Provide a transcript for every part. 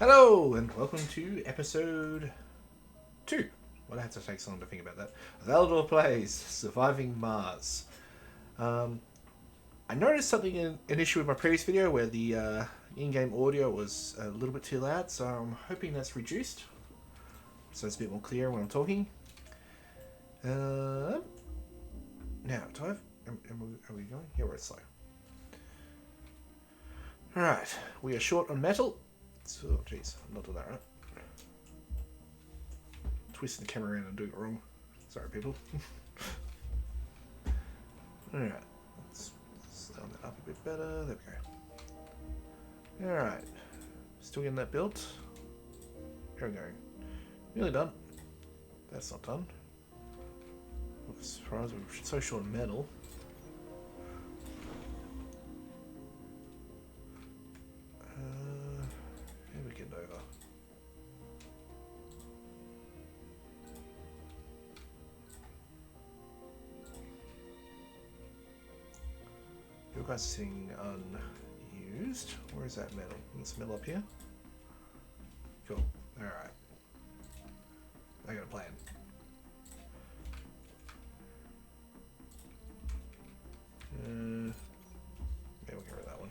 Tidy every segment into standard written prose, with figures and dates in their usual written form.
Hello, and welcome to episode 2. Well, I had to take so long to think about that. Eledor plays Surviving Mars. I noticed something an issue with my previous video where the in-game audio was a little bit too loud, so I'm hoping that's reduced, so it's a bit more clear when I'm talking. Now, do I have... Are we going? Yeah, we're slow. Alright, we are short on metal. Oh, jeez, I'm not doing that right. Twisting the camera around and doing it wrong. Sorry, people. Alright, let's slow that up a bit better. There we go. Alright, still getting that built. Here we go. Nearly done. That's not done. I'm surprised we're so short on metal. How do we get over? You guys are sitting unused. Where is that metal? This metal up here? Cool. Alright. I got a plan. Maybe we'll get rid of that one.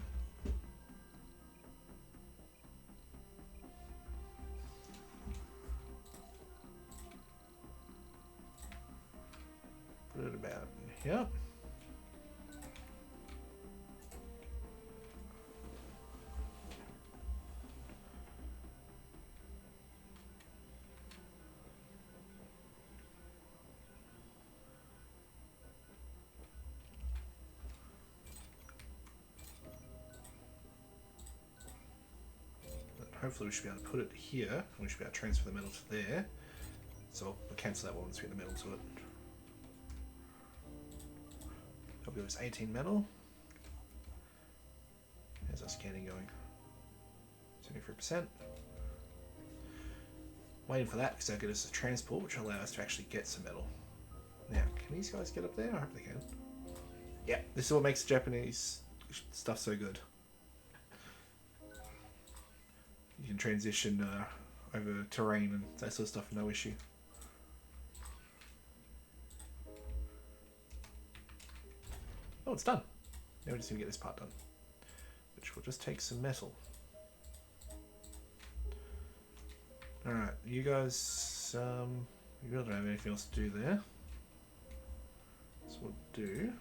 Put it about here. Hopefully we should be able to put it here, and we should be able to transfer the metal to there. So we'll cancel that one once we get the metal to it. That'll give us 18 metal. How's our scanning going? 73%. Waiting for that because that'll get us a transport, which will allow us to actually get some metal. Now, can these guys get up there? I hope they can. Yeah, this is what makes the Japanese stuff so good. You can transition over terrain and that sort of stuff, no issue. Oh, it's done. Now we just need to get this part done, which will just take some metal. Alright, you guys, you really don't have anything else to do there. So we'll do...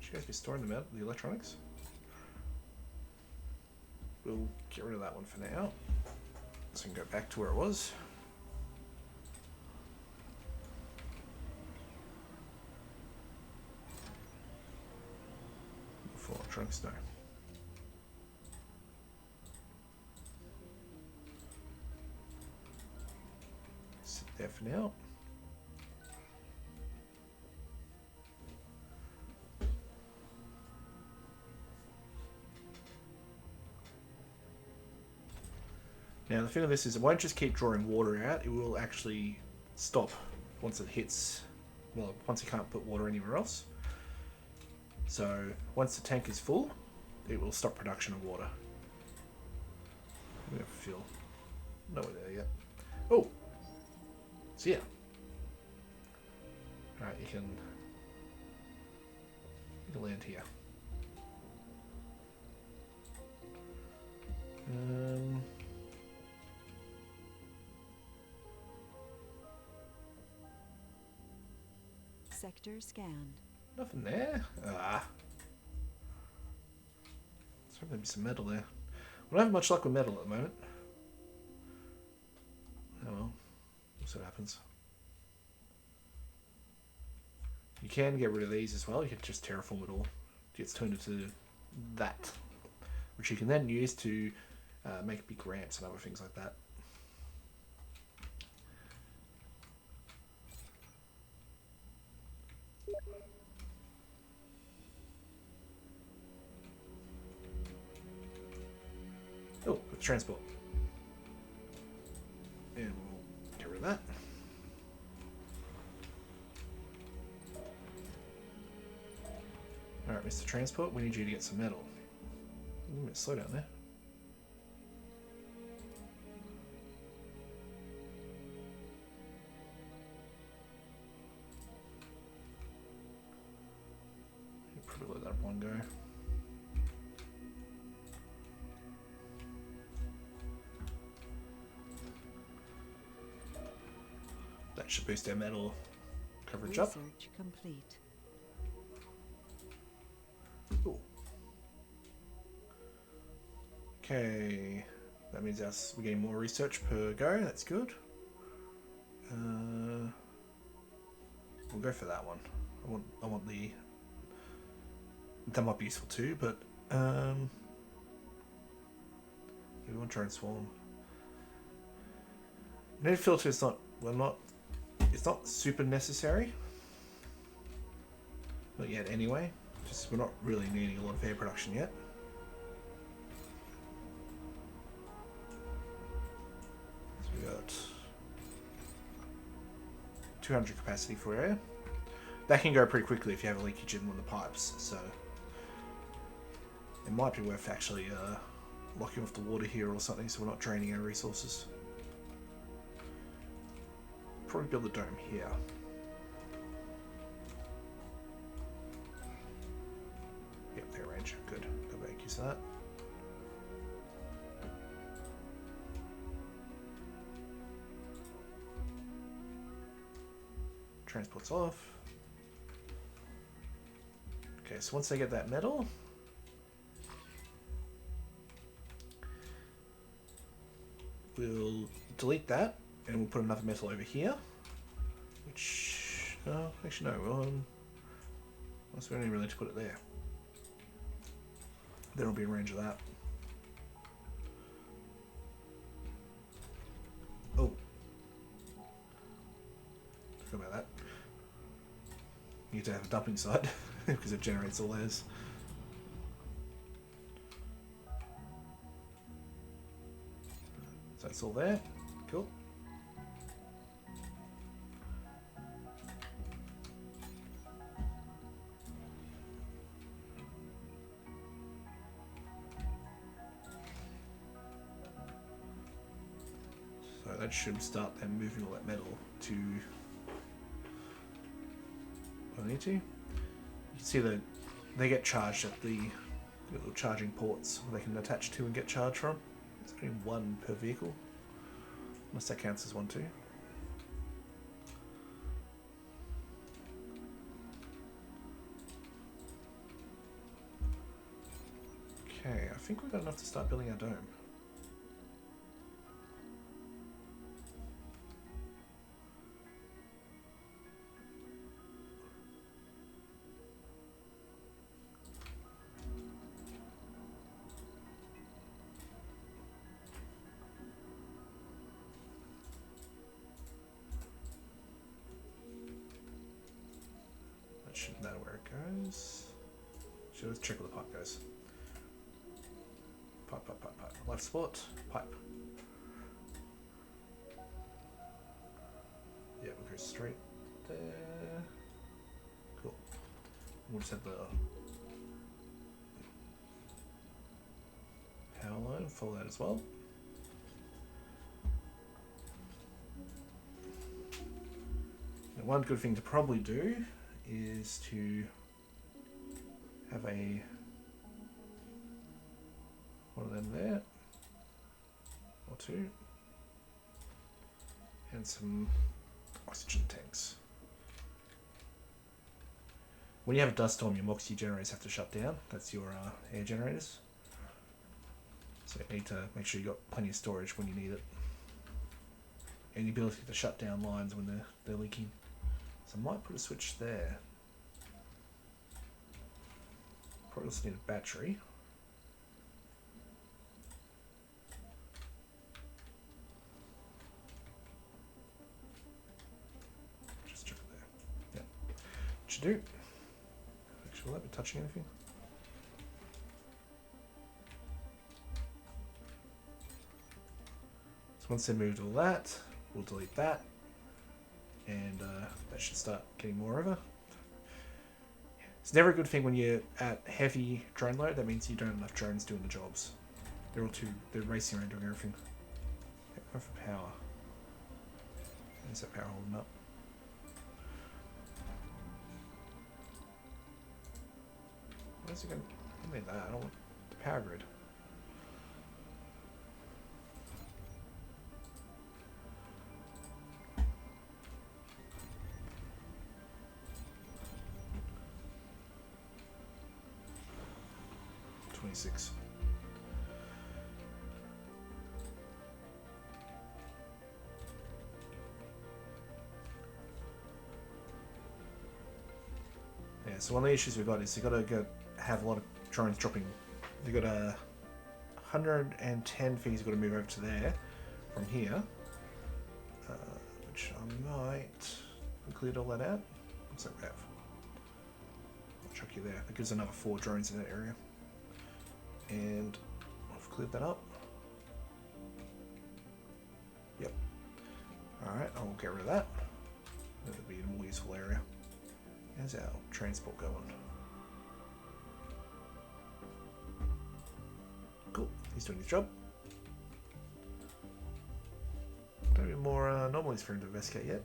Should you guys be storing them out, the electronics? We'll get rid of that one for now. So we can go back to where it was. For electronics, no. Sit there for now. Now the thing of this is it won't just keep drawing water out, it will actually stop once it hits, well, once you can't put water anywhere else. So once the tank is full, it will stop production of water. We have fuel. Nowhere there yet. Oh! So yeah. Alright, you can land here. Sector scanned. Nothing there. Ah. There's hoping there'd be some metal there. We don't have much luck with metal at the moment. Oh well. We'll see what happens. You can get rid of these as well. You can just terraform it all. It gets turned into that. Which you can then use to make big ramps and other things like that. Oh, it's transport. And we'll get rid of that. Alright, Mr. transport. We need you to get some metal. A little bit slow down there. You probably let that one go. That should boost our metal coverage up. Research complete. Ooh. Okay, that means we're getting more research per go. That's good. We'll go for that one. I want the. That might be useful too, but yeah, we want transform. Net filter is not. Well, not. It's not super necessary. Not yet, anyway. Just we're not really needing a lot of air production yet. So we got 200 capacity for air. That can go pretty quickly if you have a leakage in one of the pipes. So it might be worth actually locking off the water here or something, so we're not draining our resources. Probably build a dome here. Yep, fair range. Good. Go back, use that. Transport's off. Okay, so once I get that metal, we'll delete that and we'll put another metal over here. Which, actually no, we only really need to put it there. Then we'll be in range of that. Oh. Forgot about that. You need to have a dumping site because it generates all those. So it's all there. Cool. So that should start them moving all that metal to where I need to. You can see that they get charged at the little charging ports where they can attach to and get charged from. It's only one per vehicle, unless that counts as one too. Okay, I think we've got enough to start building our dome. That shouldn't matter where it goes. Let's check where the pipe goes. Pipe. Life support, pipe. Yeah, we'll go straight there. Cool. We'll just have the power line follow that as well. Now, one good thing to probably do is to have one of them there, or two, and some oxygen tanks. When you have a dust storm, your Moxie generators have to shut down. That's your air generators. So you need to make sure you've got plenty of storage when you need it. And the ability to shut down lines when they're leaking. So I might put a switch there. Probably also need a battery. Just check it there. Yeah. Should do. Actually, will that be touching anything? So once they moved all that, we'll delete that. And that should start getting more over. It's never a good thing when you're at heavy drone load. That means you don't have enough drones doing the jobs. They're racing around doing everything. Go for power. Is that power holding up? Where's it going? I mean that. I don't want the power grid. $26. Yeah, so one of the issues we've got is you got to have a lot of drones dropping. You've got 110 things you've got to move over to there from here, which I might clear all that out. What's that we have? I'll chuck you there. That gives another 4 drones in that area. And I've cleared that up. Yep. Alright, I'll get rid of that. That'll be a more useful area. How's our transport going? Cool, he's doing his job. Don't have any more anomalies for him to investigate yet.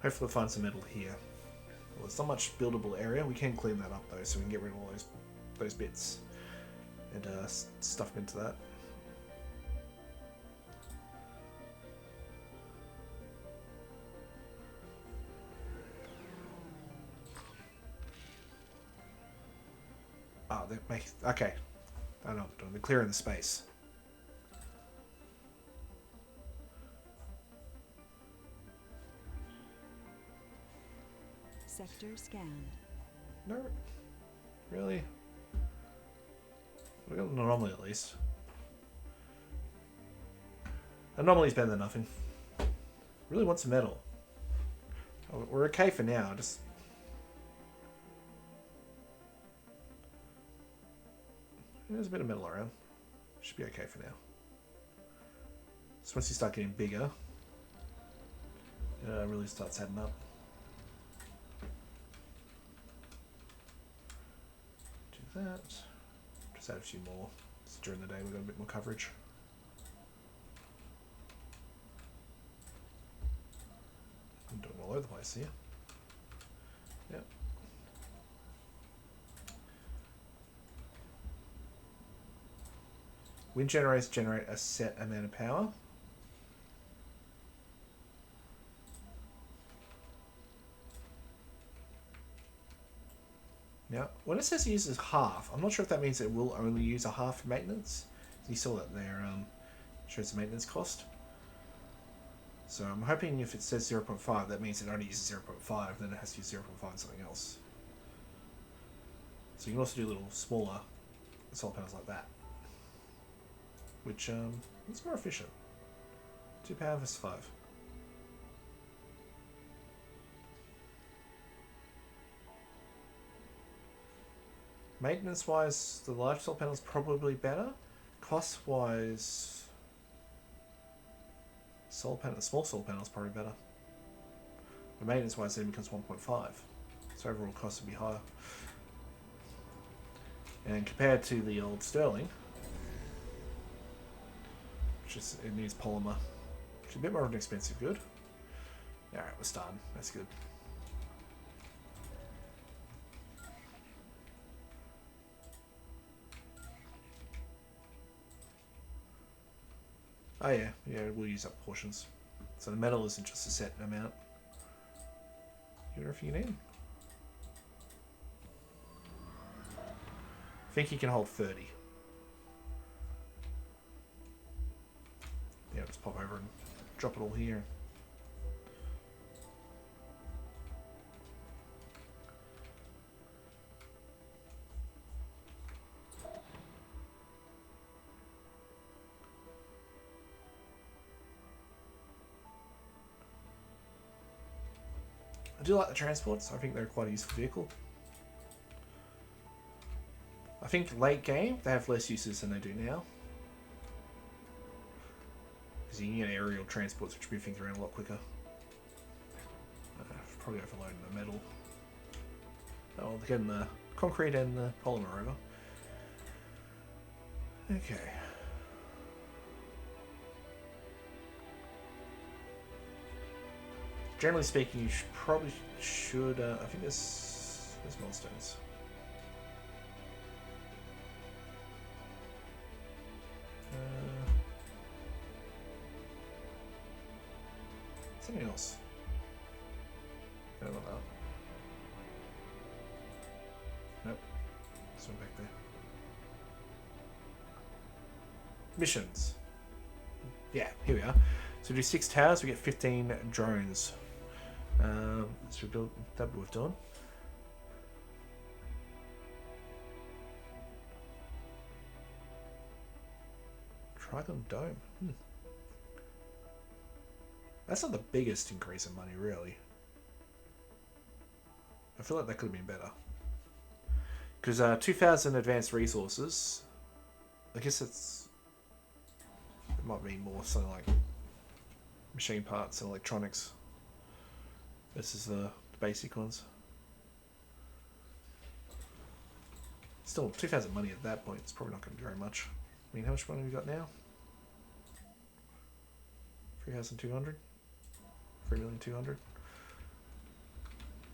Hopefully we'll find some metal here. Well, there's not much buildable area. We can clean that up though, so we can get rid of all those bits and stuff into that. Oh, they make okay. I know what I'm doing. They're clearing the space. Sector scanned. No, really? We got an anomaly at least. Anomaly's better than nothing. Really want some metal. Oh, we're okay for now. Just there's a bit of metal around. Should be okay for now. So once you start getting bigger, it really starts adding up. Do that. Just add a few more. So during the day we've got a bit more coverage. I'm doing all over the place here. Yep. Wind generators generate a set amount of power. Now, when it says it uses half, I'm not sure if that means it will only use a half for maintenance. You saw that there, shows the maintenance cost. So I'm hoping if it says 0.5, that means it only uses 0.5, then it has to use 0.5 and something else. So you can also do little smaller solar panels like that, which is more efficient. 2 power versus 5. Maintenance wise, the large solar panel is probably better. Cost wise, small solar panel is probably better. But maintenance wise, then it becomes 1.5. So overall cost would be higher. And compared to the old Sterling, which is, it needs polymer, which is a bit more of an expensive good. Alright, we're starting. That's good. Oh yeah, we'll use up portions. So the metal isn't just a set amount. You know if you need. I think you can hold 30. Yeah, just pop over and drop it all here. do like the transports. I think they're quite a useful vehicle. I think late game they have less uses than they do now. Because you can get aerial transports which move things around a lot quicker. Probably overloading the metal. Oh, they're getting the concrete and the polymer over. Okay. Generally speaking, you probably should. I think there's milestones. Something else. No, not that. Nope. Swim back there. Missions. Yeah, here we are. So we do 6 towers, we get 15 drones. So we build that we've done. Trigon Dome. That's not the biggest increase in money, really. I feel like that could have been better. Because 2,000 advanced resources, I guess it might be more something like machine parts and electronics. This is the basic ones. Still, 2,000 money at that point is probably not going to be very much. I mean, how much money have we got now? 3,200? 3,200,000? I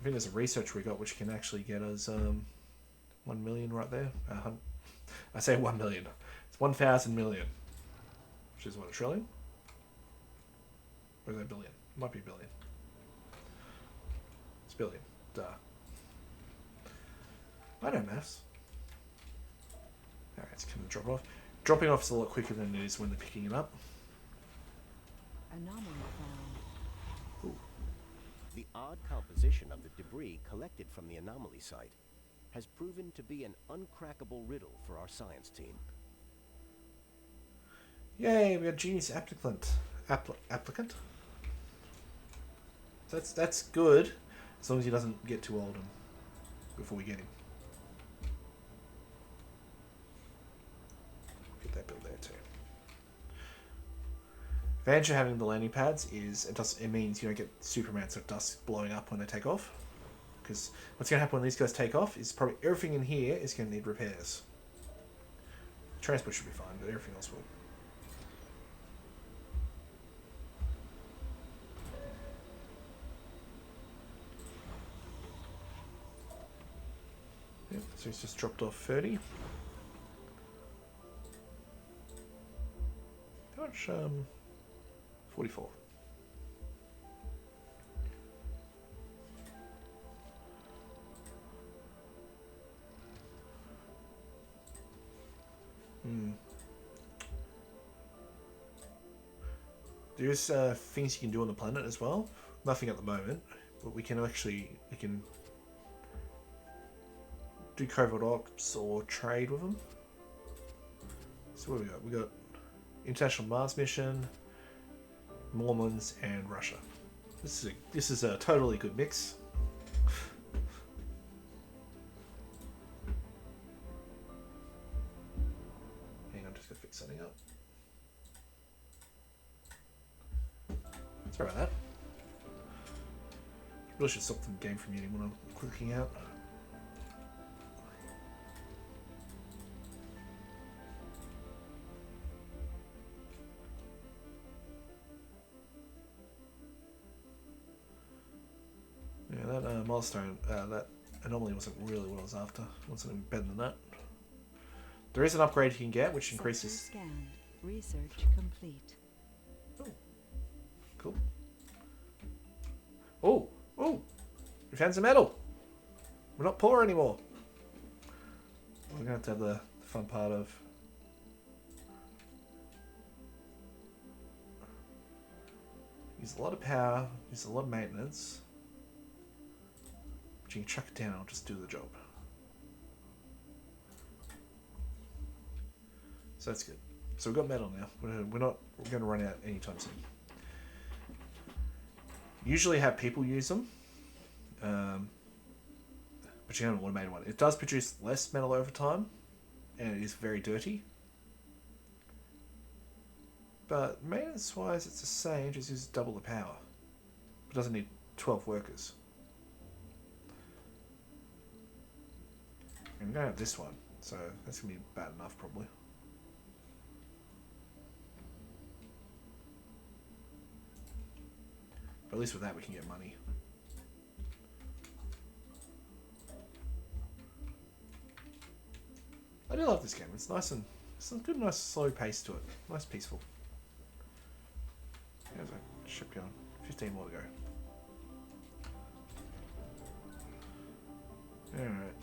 think there's a research we got which can actually get us 1 million right there. I say 1 million. It's 1,000 million. Which is what, a trillion? Or is that billion? It might be billion. It's billion. Duh. I know maths. Alright, it's going to drop off. Dropping off is a lot quicker than it is when they're picking it up. Anomaly found. Ooh. The odd composition of the debris collected from the anomaly site has proven to be an uncrackable riddle for our science team. Yay, we got genius applicant. Applicant? That's good, as long as he doesn't get too old before we get him. Get that built there too. Advantage of having the landing pads is it means you don't get Superman sort of dust blowing up when they take off. Because what's going to happen when these guys take off is probably everything in here is going to need repairs. Transport should be fine, but everything else will. Yep, so he's just dropped off 30. How much? 44. There's things you can do on the planet as well. Nothing at the moment, but we can do covert ops or trade with them. So what do we got? We got International Mars mission, Mormons, and Russia. This is a totally good mix. Hang on, just gonna fix something up. Sorry about that. Really should stop the game from muting when I'm clicking out. Yeah, that milestone, that anomaly wasn't really what I was after. I want something better than that. There is an upgrade you can get, which increases. Scanned. Research complete. Oh, cool. Oh, oh, we found some metal. We're not poor anymore. We're gonna have to have the fun part of. Use a lot of power. Use a lot of maintenance. But you can chuck it down. I'll just do the job. So that's good. So we've got metal now. We're going to run out anytime soon. Usually have people use them. but you have an automated one. It does produce less metal over time, and it is very dirty. But maintenance-wise, it's the same, just uses double the power. It doesn't need 12 workers. I'm going to have this one, so that's going to be bad enough, probably. But at least with that, we can get money. I do love this game. It's nice and it's a good, nice, slow pace to it. Nice, peaceful. There's a ship going. 15 more to go. Alright,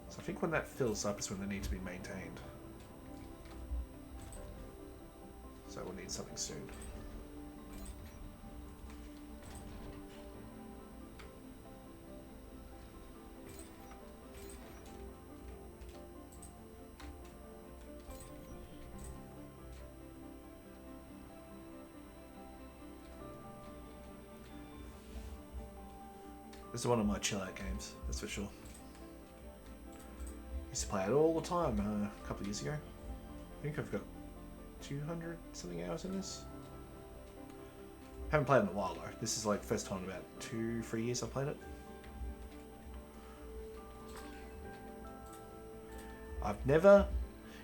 so I think when that fills up is when they need to be maintained. So we'll need something soon. This is one of my chill out games, that's for sure. Used to play it all the time a couple of years ago. I think I've got 200 something hours in this. Haven't played it in a while though. This is like first time in about 2-3 years I've played it. I've never,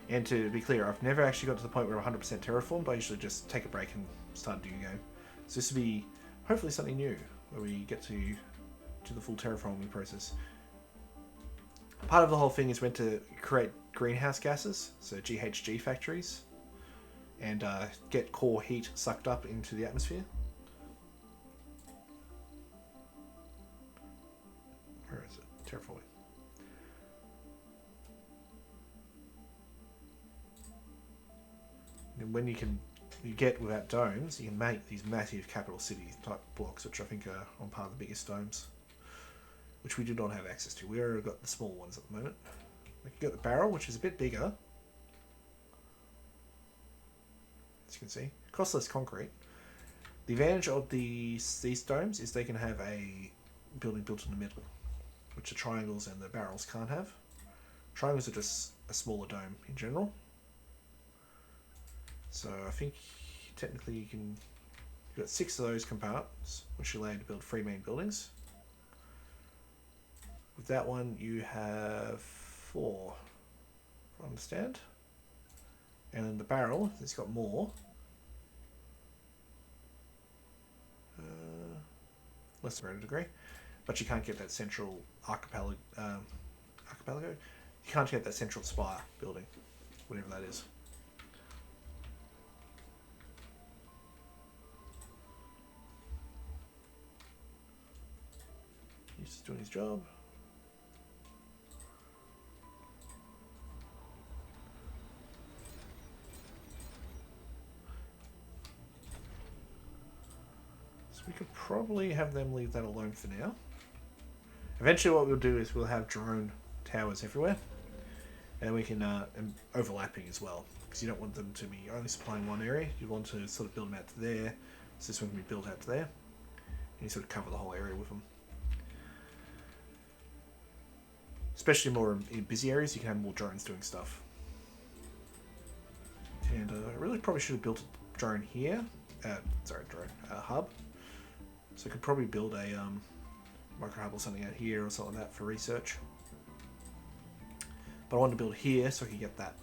and to be clear, I've never actually got to the point where I'm 100% terraformed. I usually just take a break and start a new game. So this will be hopefully something new where we get to the full terraforming process. Part of the whole thing is meant to create greenhouse gases, so GHG factories, and get core heat sucked up into the atmosphere. Where is it? Terraforming. And when you get without domes, you can make these massive capital city type blocks, which I think are on par of the biggest domes, which we do not have access to. We already got the small ones at the moment. We can get the barrel, which is a bit bigger. As you can see, costs less concrete. The advantage of these domes is they can have a building built in the middle, which the triangles and the barrels can't have. Triangles are just a smaller dome in general. So I think technically you've got 6 of those compartments, which allow you to build 3 main buildings. With that one, you have 4, if I understand. And then the barrel, it's got more. Less than a degree. But you can't get that central archipelago. You can't get that central spire building, whatever that is. He's just doing his job. We could probably have them leave that alone for now. Eventually what we'll do is we'll have drone towers everywhere. And we can, and overlapping as well. Because you don't want them to be only supplying one area. You want to sort of build them out to there. So this one can be built out to there. And you sort of cover the whole area with them. Especially more in busy areas, you can have more drones doing stuff. And I really probably should have built a drone here. Hub. So I could probably build a micro hub or something out here or something like that for research. But I wanted to build here so I could get that.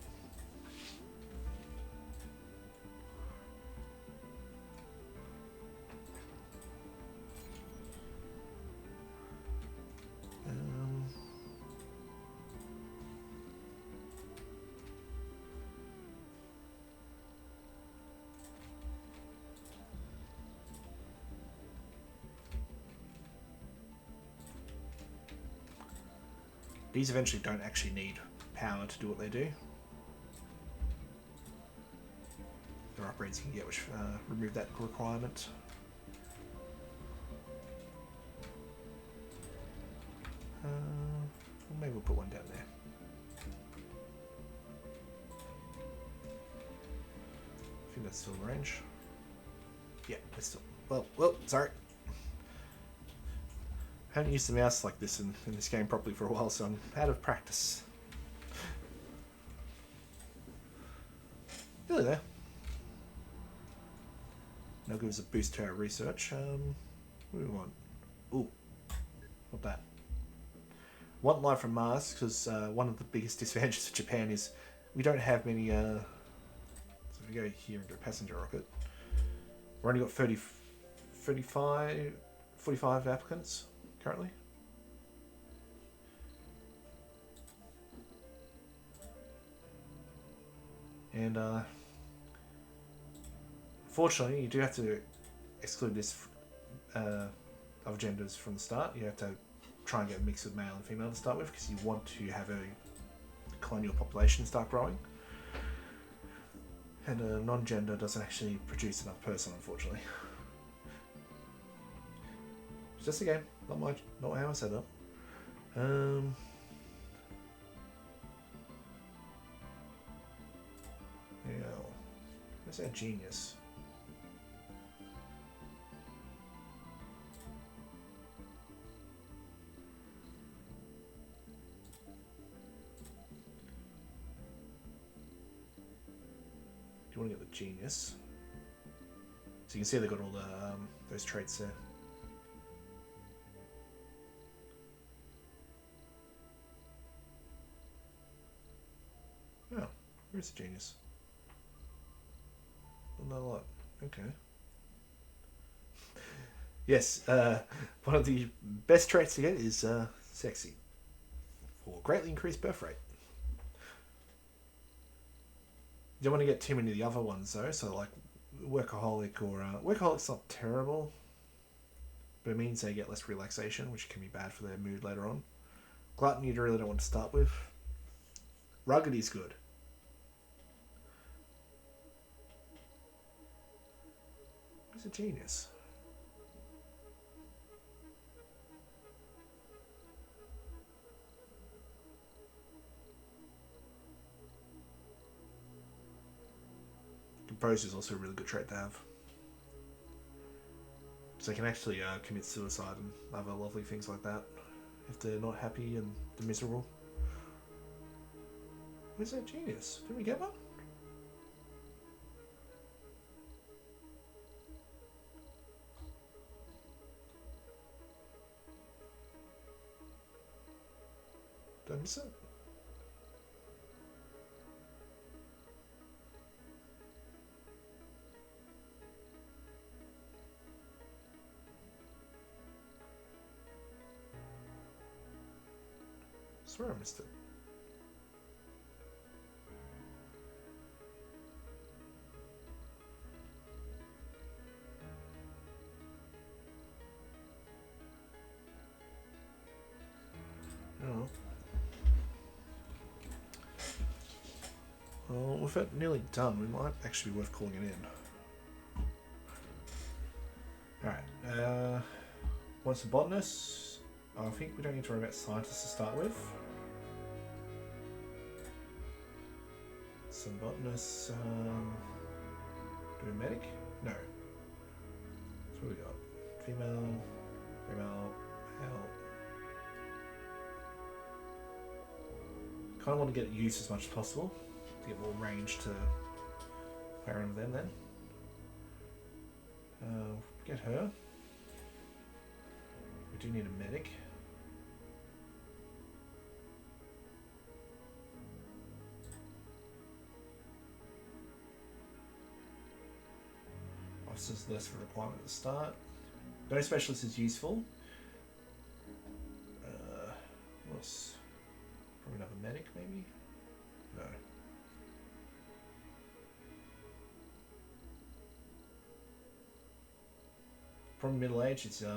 These eventually don't actually need power to do what they do. There are upgrades you can get which remove that requirement. Maybe we'll put one down there. I think that's still in range. Yeah, it's still. Well, sorry. I haven't used the mouse like this in this game properly for a while, so I'm out of practice. Nearly there. Now give us a boost to our research. What do we want? Ooh, not that. Want life from Mars, because one of the biggest disadvantages of Japan is we don't have many. So if we go here and do a passenger rocket, we've only got 45 applicants currently. And fortunately, you do have to exclude this of genders from the start. You have to try and get a mix of male and female to start with, because you want to have a colonial population start growing. And a non-gender doesn't actually produce enough person, unfortunately. It's just a game, not how I set up. Yeah, where's that genius? Do you want to get the genius? So you can see they've got all the those traits there. Oh, where's the genius? Not a lot. Okay. Yes, one of the best traits to get is sexy, for greatly increased birth rate. You don't want to get too many of the other ones though, so like workaholic or workaholic's not terrible, but it means they get less relaxation, which can be bad for their mood later on. Glutton you really don't want to start with. Rugged is good. He's a genius. Composure is also a really good trait to have. So they can actually commit suicide and other lovely things like that if they're not happy and they're miserable. Where's that genius? Did we get one? Did I miss it? I swear I missed it. Oh. Well, with it nearly done, we might actually be worth calling it in. Alright, what's the botanist? I think we don't need to worry about scientists to start with. Some botanists, do a medic? No. So what we got? Female, male. Kind of want to get use as much as possible to get more range to play around with them then. Get her. We do need a medic. Officers less of a requirement at the start. No specialist is useful. What's probably another medic maybe? No. From middle age, it's they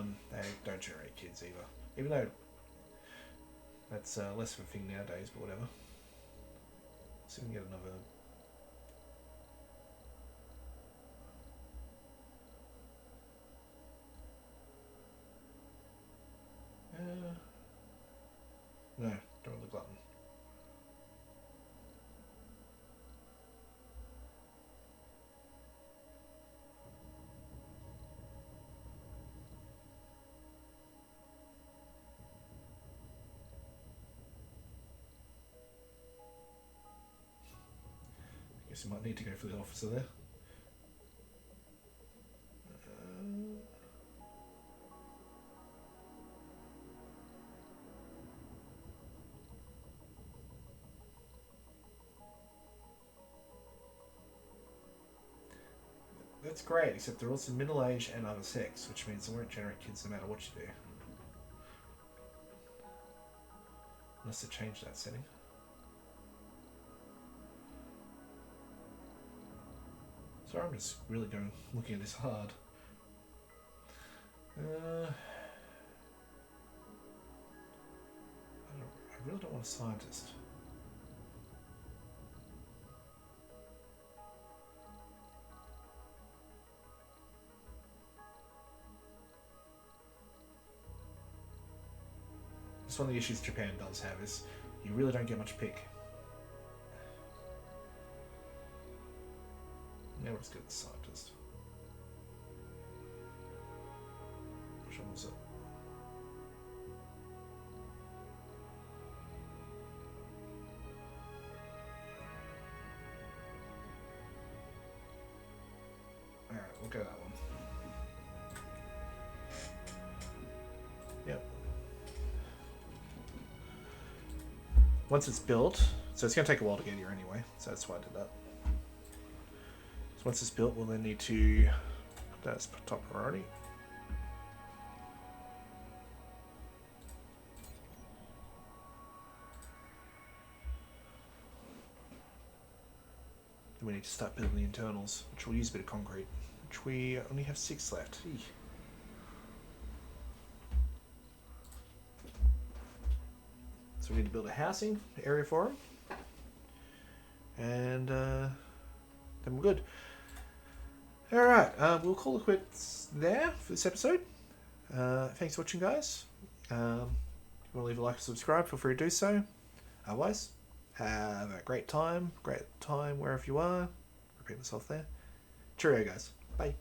don't generate kids either. Even though that's less of a thing nowadays, but whatever. So we can get another. No, don't want the glutton. Guess you might need to go for the officer there. That's great, except they're also middle-aged and other sex, which means they won't generate kids no matter what you do. Unless they change that setting. Sorry, I'm just really looking at this hard. I really don't want a scientist. That's one of the issues Japan does have, is you really don't get much pick. Now we'll just get the scientist. Which one was it? Alright, we'll go that one. Yep. Once it's built, so it's going to take a while to get here anyway, so that's why I did that. So once it's built, we'll then need to put that as top priority. Then we need to start building the internals, which will use a bit of concrete, which we only have 6 left. Eek. So we need to build a housing area for them. And then we're good. Alright, we'll call it quits there for this episode. Thanks for watching, guys. If you want to leave a like and subscribe, feel free to do so. Otherwise, have a great time wherever you are. Repeat myself there. Cheerio, guys. Bye.